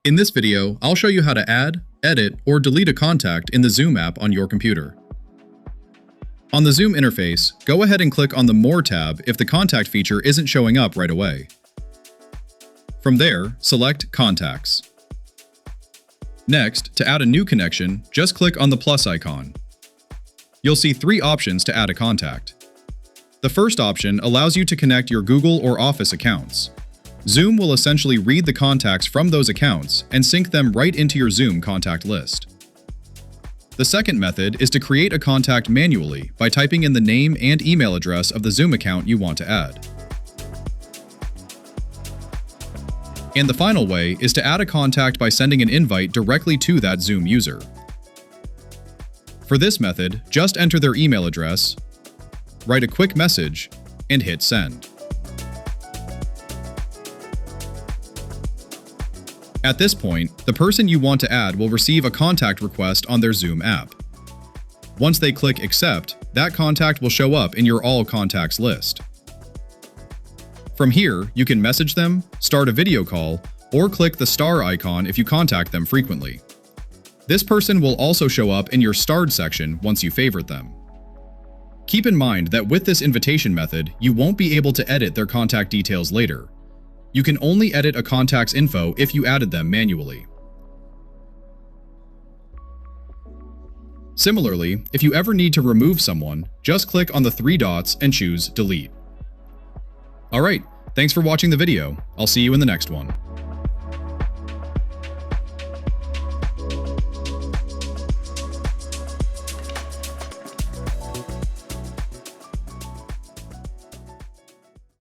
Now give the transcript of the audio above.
In this video, I'll show you how to add, edit, or delete a contact in the Zoom app on your computer. On the Zoom interface, go ahead and click on the More tab if the contact feature isn't showing up right away. From there, select Contacts. Next, to add a new connection, just click on the plus icon. You'll see three options to add a contact. The first option allows you to connect your Google or Office accounts. Zoom will essentially read the contacts from those accounts and sync them right into your Zoom contact list. The second method is to create a contact manually by typing in the name and email address of the Zoom account you want to add. And the final way is to add a contact by sending an invite directly to that Zoom user. For this method, just enter their email address, write a quick message, and hit send. At this point, the person you want to add will receive a contact request on their Zoom app. Once they click Accept, that contact will show up in your All Contacts list. From here, you can message them, start a video call, or click the star icon if you contact them frequently. This person will also show up in your starred section once you favorite them. Keep in mind that with this invitation method, you won't be able to edit their contact details later. You can only edit a contact's info if you added them manually. Similarly, if you ever need to remove someone, just click on the three dots and choose Delete. Alright, thanks for watching the video. I'll see you in the next one.